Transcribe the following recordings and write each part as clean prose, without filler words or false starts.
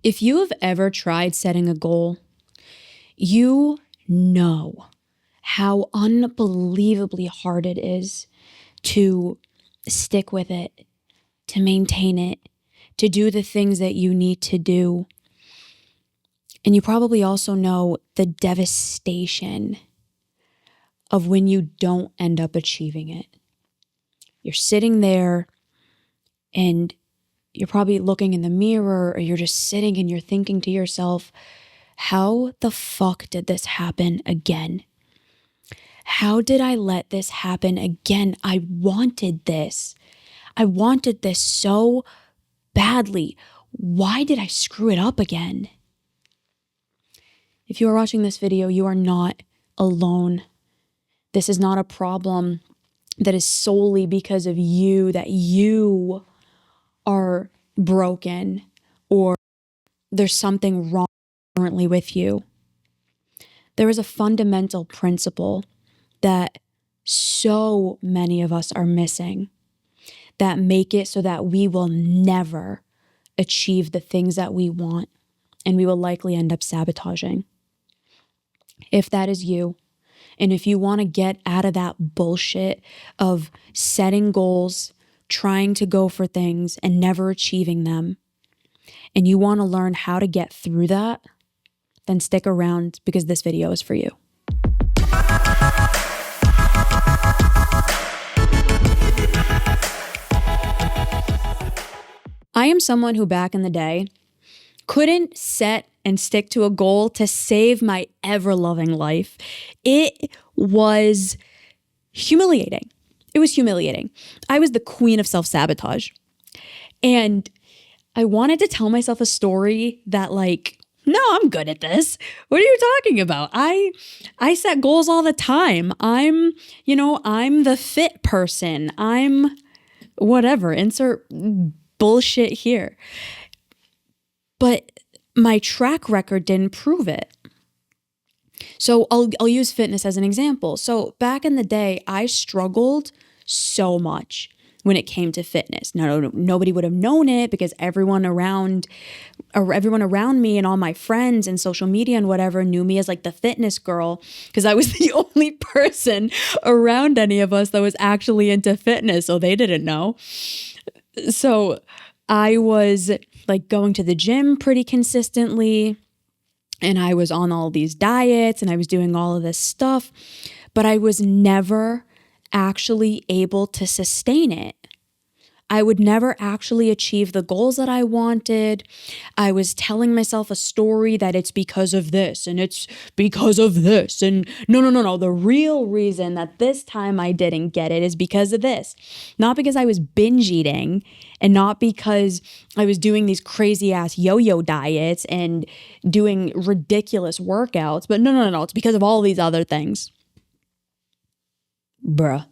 If you have ever tried setting a goal, you know how unbelievably hard it is to stick with it, to maintain it, to do the things that you need to do. And you probably also know the devastation of when you don't end up achieving it. You're sitting there and you're probably looking in the mirror, or you're just sitting and you're thinking to yourself, how the fuck did this happen again? How did I let this happen again? I wanted this. I wanted this so badly. Why did I screw it up again? If you are watching this video, you are not alone. This is not a problem that is solely because of you, that you are broken or there's something wrong currently with you. There is a fundamental principle that so many of us are missing that make it so that we will never achieve the things that we want, and we will likely end up sabotaging. If that is you, and if you want to get out of that bullshit of setting goals, trying to go for things and never achieving them, and you want to learn how to get through that, then stick around because this video is for you. I am someone who back in the day couldn't set and stick to a goal to save my ever-loving life. It was humiliating. It was humiliating. I was the queen of self-sabotage. And I wanted to tell myself a story that no, I'm good at this. What are you talking about? I set goals all the time. I'm the fit person. I'm whatever, insert bullshit here. But my track record didn't prove it. So I'll use fitness as an example. So back in the day, I struggled so much when it came to fitness. Nobody would have known it because everyone around me and all my friends and social media and whatever knew me as the fitness girl, because I was the only person around any of us that was actually into fitness, so they didn't know. So I was going to the gym pretty consistently, and I was on all these diets and I was doing all of this stuff, but I was never actually able to sustain it. I would never actually achieve the goals that I wanted. I was telling myself a story that it's because of this and it's because of this. And no. The real reason that this time I didn't get it is because of this. Not because I was binge eating and not because I was doing these crazy ass yo-yo diets and doing ridiculous workouts. But no. It's because of all these other things. Bruh.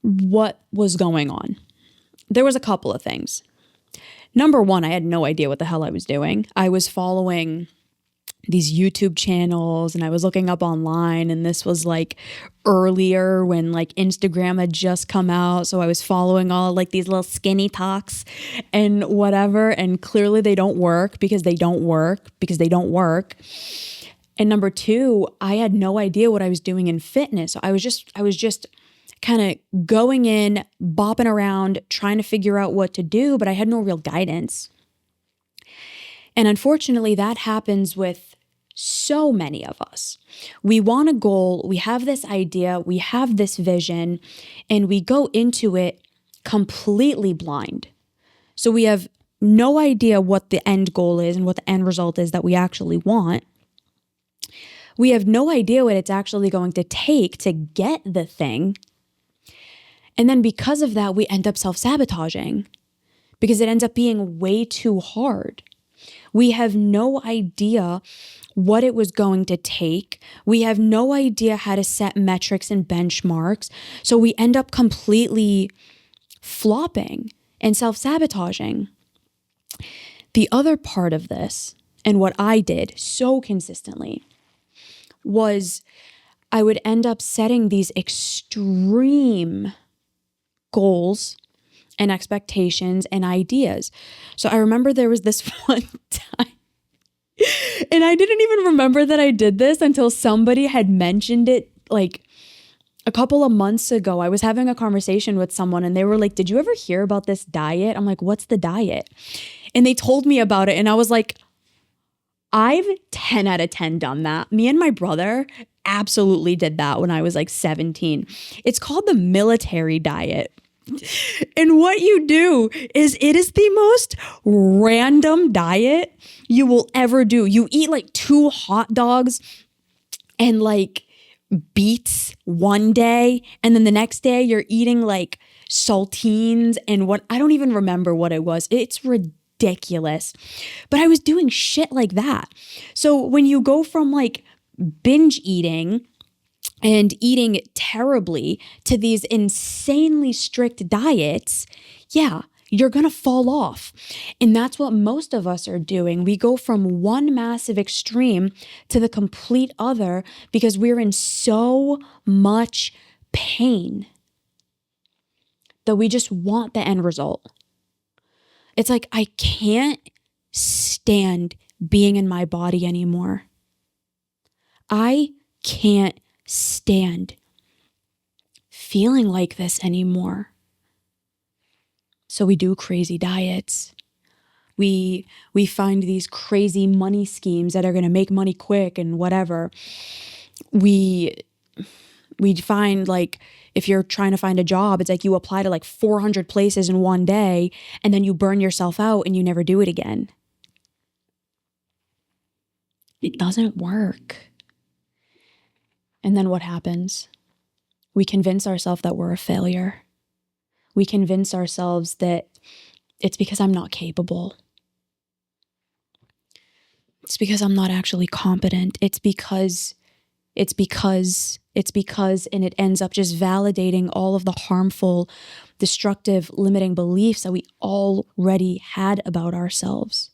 What was going on? There was a couple of things. Number one, I had no idea what the hell I was doing. I was following these YouTube channels and I was looking up online, and this was earlier when Instagram had just come out. So I was following all these little skinny talks and whatever. And clearly they don't work because they don't work. And number two, I had no idea what I was doing in fitness. So I was just kind of going in, bopping around, trying to figure out what to do, but I had no real guidance. And unfortunately, that happens with so many of us. We want a goal, we have this idea, we have this vision, and we go into it completely blind. So we have no idea what the end goal is and what the end result is that we actually want. We have no idea what it's actually going to take to get the thing. And then because of that, we end up self-sabotaging because it ends up being way too hard. We have no idea what it was going to take. We have no idea how to set metrics and benchmarks. So we end up completely flopping and self-sabotaging. The other part of this, and what I did so consistently, was I would end up setting these extreme goals and expectations and ideas. So I remember there was this one time, and I didn't even remember that I did this until somebody had mentioned it like a couple of months ago. I was having a conversation with someone and they were like, did you ever hear about this diet? I'm like, what's the diet? And they told me about it. And I was like, I've 10 out of 10 done that. Me and my brother absolutely did that when I was like 17. It's called the military diet. And what you do is it is the most random diet you will ever do. You eat like 2 hot dogs and like beets one day, and then the next day you're eating like saltines and what, I don't even remember what it was. It's ridiculous. But I was doing shit like that. So when you go from like binge eating and eating terribly to these insanely strict diets, yeah, you're going to fall off. And that's what most of us are doing. We go from one massive extreme to the complete other because we're in so much pain that we just want the end result. It's like, I can't stand being in my body anymore. I can't stand feeling like this anymore. So we do crazy diets. We find these crazy money schemes that are going to make money quick and whatever. We find like, if you're trying to find a job, it's like you apply to like 400 places in one day and then you burn yourself out and you never do it again. It doesn't work. And then what happens? We convince ourselves that we're a failure. We convince ourselves that it's because I'm not capable. It's because I'm not actually competent. It's because, and it ends up just validating all of the harmful, destructive, limiting beliefs that we already had about ourselves.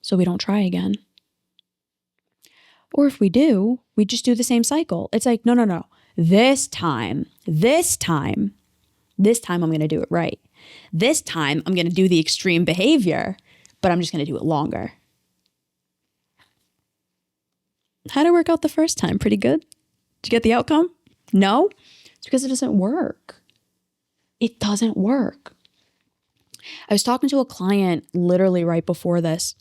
So we don't try again. Or if we do, we just do the same cycle. It's like, no. This time, I'm going to do it right. This time, I'm going to do the extreme behavior, but I'm just going to do it longer. How'd it work out the first time? Pretty good? Did you get the outcome? No? It's because it doesn't work. It doesn't work. I was talking to a client literally right before this.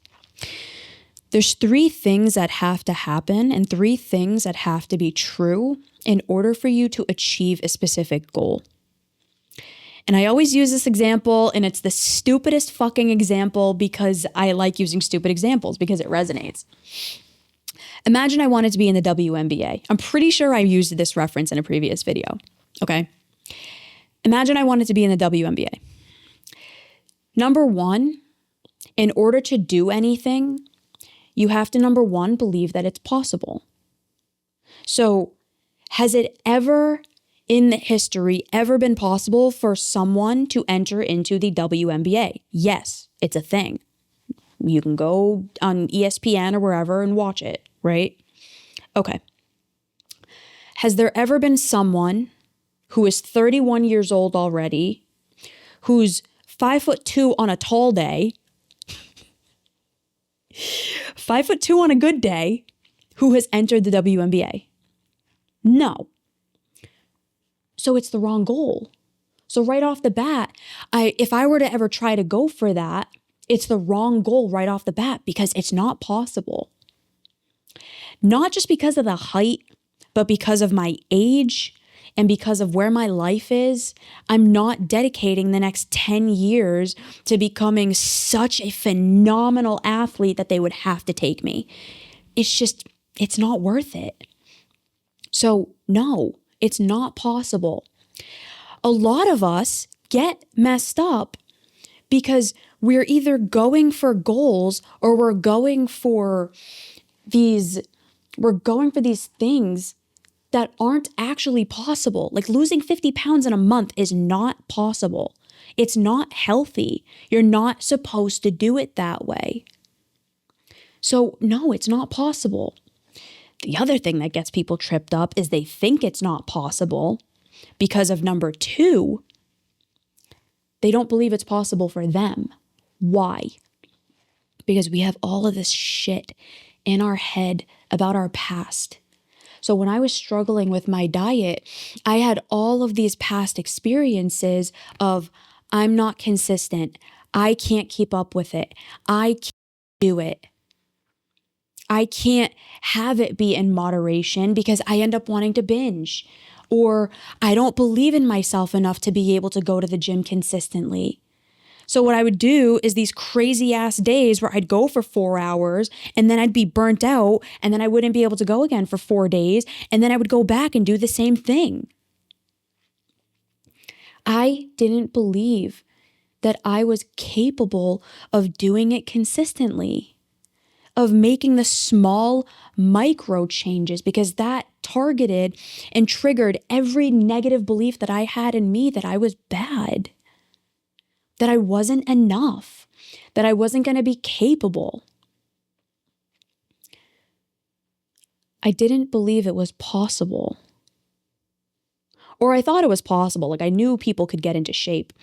There's 3 things that have to happen and 3 things that have to be true in order for you to achieve a specific goal. And I always use this example, and it's the stupidest fucking example because I like using stupid examples because it resonates. Imagine I wanted to be in the WNBA. I'm pretty sure I used this reference in a previous video. Okay. Imagine I wanted to be in the WNBA. Number 1, in order to do anything, you have to, number 1, believe that it's possible. So has it ever in the history ever been possible for someone to enter into the WNBA? Yes, it's a thing. You can go on ESPN or wherever and watch it, right? Okay. Has there ever been someone who is 31 years old already, who's 5'2" on a tall day, 5'2" on a good day, who has entered the WNBA? No. So it's the wrong goal. So right off the bat, if I were to ever try to go for that, it's the wrong goal right off the bat because it's not possible. Not just because of the height, but because of my age and because of where my life is. I'm not dedicating the next 10 years to becoming such a phenomenal athlete that they would have to take me. It's not worth it. So no, it's not possible. A lot of us get messed up because we're either going for goals or we're going for these things that aren't actually possible. Like losing 50 pounds in a month is not possible. It's not healthy. You're not supposed to do it that way. So no, it's not possible. The other thing that gets people tripped up is they think it's not possible. because of number two, they don't believe it's possible for them. Why? Because we have all of this shit in our head about our past. So when I was struggling with my diet, I had all of these past experiences of I'm not consistent. I can't keep up with it. I can't do it. I can't have it be in moderation because I end up wanting to binge. Or I don't believe in myself enough to be able to go to the gym consistently. So what I would do is these crazy ass days where I'd go for 4 hours and then I'd be burnt out and then I wouldn't be able to go again for 4 days. And then I would go back and do the same thing. I didn't believe that I was capable of doing it consistently, of making the small micro changes, because that targeted and triggered every negative belief that I had in me that I was bad, that I wasn't enough, that I wasn't going to be capable. I didn't believe it was possible. Or I thought it was possible. Like I knew people could get into shape,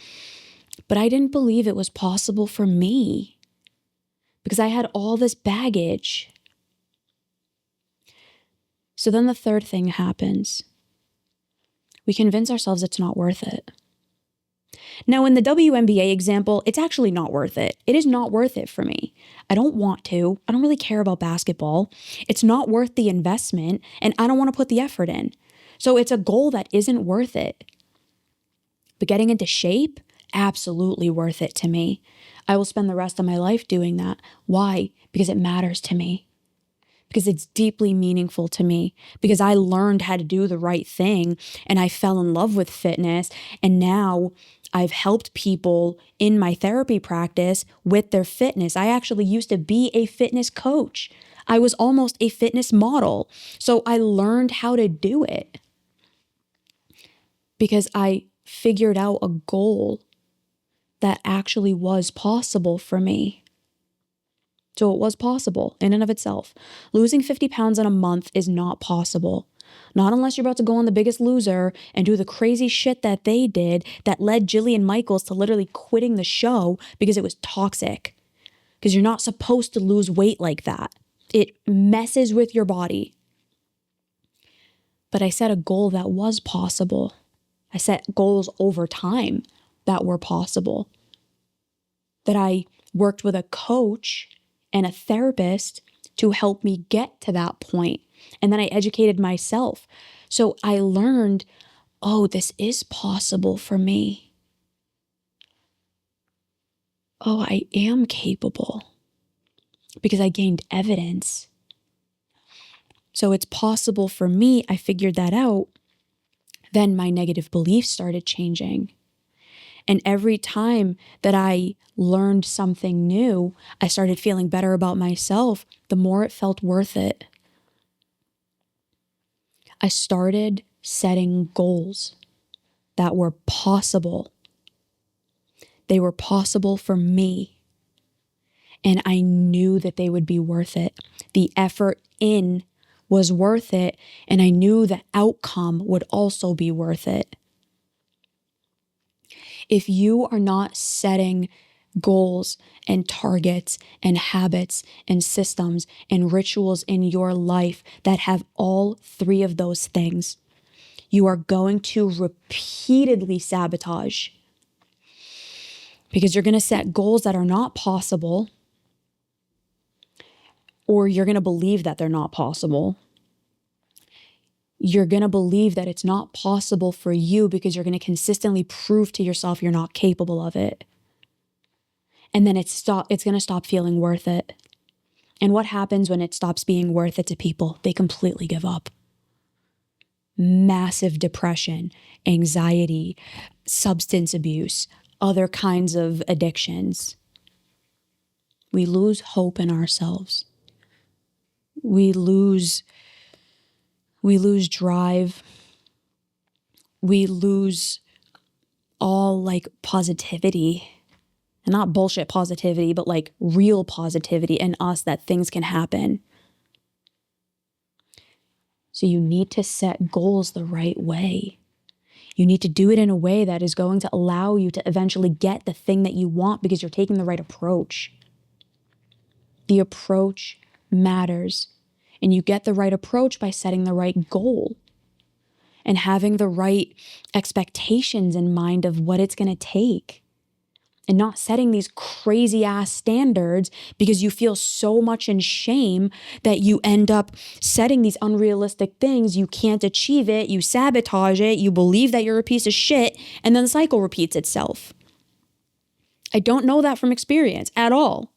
but I didn't believe it was possible for me because I had all this baggage. So then the third thing happens. We convince ourselves it's not worth it. Now, in the WNBA example, it's actually not worth it. It is not worth it for me. I don't want to. I don't really care about basketball. It's not worth the investment, and I don't want to put the effort in. So it's a goal that isn't worth it. But getting into shape, absolutely worth it to me. I will spend the rest of my life doing that. Why? Because it matters to me. Because it's deeply meaningful to me, because I learned how to do the right thing and I fell in love with fitness. And now I've helped people in my therapy practice with their fitness. I actually used to be a fitness coach. I was almost a fitness model. So I learned how to do it because I figured out a goal that actually was possible for me. So it was possible in and of itself. Losing 50 pounds in a month is not possible. Not unless you're about to go on The Biggest Loser and do the crazy shit that they did that led Jillian Michaels to literally quitting the show because it was toxic. Because you're not supposed to lose weight like that. It messes with your body. But I set a goal that was possible. I set goals over time that were possible. That I worked with a coach and a therapist to help me get to that point. And then I educated myself. So I learned, oh, this is possible for me. Oh, I am capable because I gained evidence. So it's possible for me. I figured that out. Then my negative beliefs started changing. And every time that I learned something new, I started feeling better about myself, the more it felt worth it. I started setting goals that were possible. They were possible for me. And I knew that they would be worth it. The effort in was worth it. And I knew the outcome would also be worth it. If you are not setting goals and targets and habits and systems and rituals in your life that have all three of those things, you are going to repeatedly sabotage because you're going to set goals that are not possible, or you're going to believe that they're not possible. You're going to believe that it's not possible for you because you're going to consistently prove to yourself you're not capable of it. And then it's going to stop feeling worth it. And what happens when it stops being worth it to people? They completely give up. Massive depression, anxiety, substance abuse, other kinds of addictions. We lose hope in ourselves. We lose drive. We lose all like positivity. And not bullshit positivity, but like real positivity in us that things can happen. So you need to set goals the right way. You need to do it in a way that is going to allow you to eventually get the thing that you want because you're taking the right approach. The approach matters. And you get the right approach by setting the right goal and having the right expectations in mind of what it's going to take. And not setting these crazy ass standards because you feel so much in shame that you end up setting these unrealistic things. You can't achieve it. You sabotage it. You believe that you're a piece of shit. And then the cycle repeats itself. I don't know that from experience at all.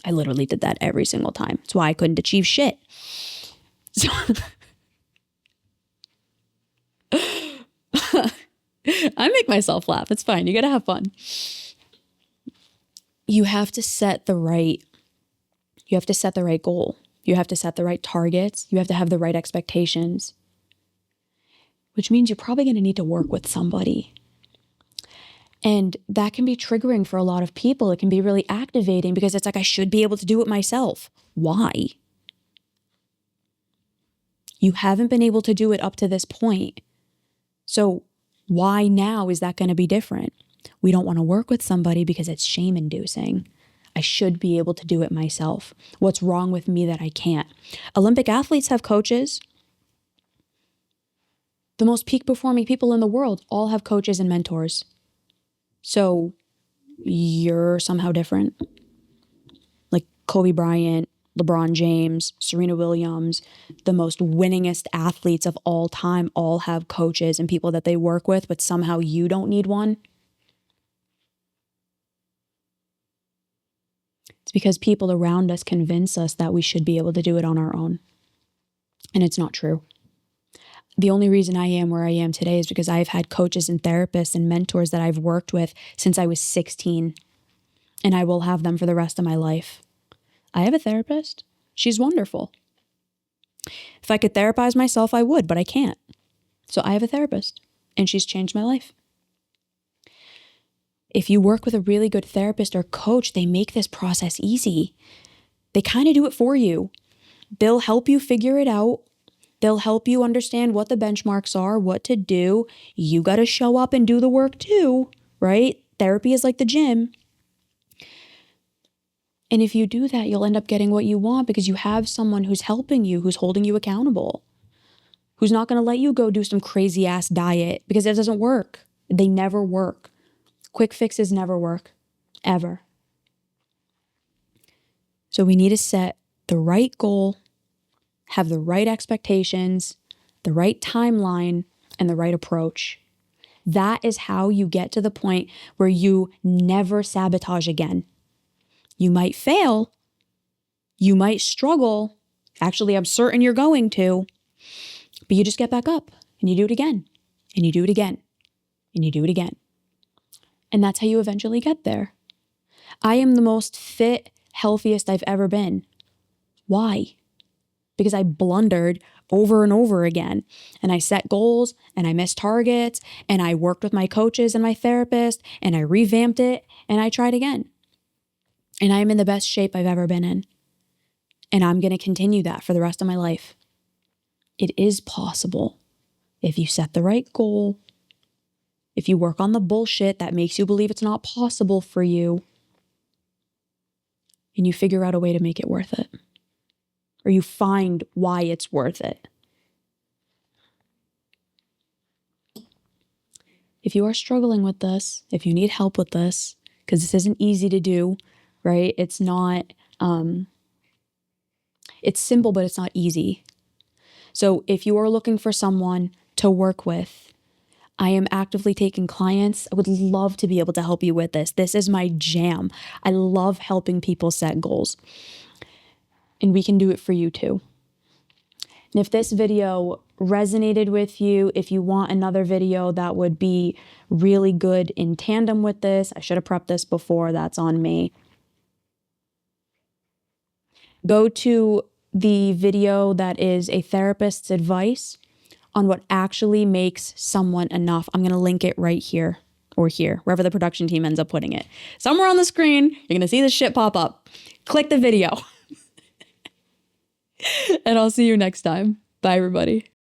I literally did that every single time. That's why I couldn't achieve shit. So I make myself laugh. It's fine. You got to have fun. You have to set the right goal. You have to set the right targets. You have to have the right expectations, which means you're probably going to need to work with somebody. And that can be triggering for a lot of people. It can be really activating because it's like, I should be able to do it myself. Why? You haven't been able to do it up to this point. So why now is that going to be different? We don't want to work with somebody because it's shame-inducing. I should be able to do it myself. What's wrong with me that I can't? Olympic athletes have coaches. The most peak performing people in the world all have coaches and mentors. So you're somehow different. Like Kobe Bryant, LeBron James, Serena Williams, the most winningest athletes of all time all have coaches and people that they work with, but somehow you don't need one. It's because people around us convince us that we should be able to do it on our own. And it's not true. The only reason I am where I am today is because I've had coaches and therapists and mentors that I've worked with since I was 16. And I will have them for the rest of my life. I have a therapist. She's wonderful. If I could therapize myself, I would, but I can't. So I have a therapist, and she's changed my life. If you work with a really good therapist or coach, they make this process easy. They kind of do it for you. They'll help you figure it out. They'll help you understand what the benchmarks are, what to do. You got to show up and do the work too, right? Therapy is like the gym. And if you do that, you'll end up getting what you want because you have someone who's helping you, who's holding you accountable, who's not going to let you go do some crazy ass diet because it doesn't work. They never work. Quick fixes never work, ever. So we need to set the right goal, have the right expectations, the right timeline, and the right approach. That is how you get to the point where you never sabotage again. You might fail. You might struggle. Actually, I'm certain you're going to. But you just get back up and you do it again. And you do it again. And you do it again. And that's how you eventually get there. I am the most fit, healthiest I've ever been. Why? Because I blundered over and over again. And I set goals and I missed targets and I worked with my coaches and my therapist and I revamped it and I tried again. And I am in the best shape I've ever been in. And I'm going to continue that for the rest of my life. It is possible if you set the right goal, if you work on the bullshit that makes you believe it's not possible for you, and you figure out a way to make it worth it. Or you find why it's worth it. If you are struggling with this, if you need help with this, because this isn't easy to do, right? It's not, it's simple, but it's not easy. So if you are looking for someone to work with, I am actively taking clients. I would love to be able to help you with this. This is my jam. I love helping people set goals. And we can do it for you too. And if this video resonated with you, if you want another video that would be really good in tandem with this, I should have prepped this before, that's on me. Go to the video that is a therapist's advice on what actually makes someone enough. I'm going to link it right here or here, wherever the production team ends up putting it. Somewhere on the screen, you're going to see this shit pop up. Click the video. And I'll see you next time. Bye, everybody.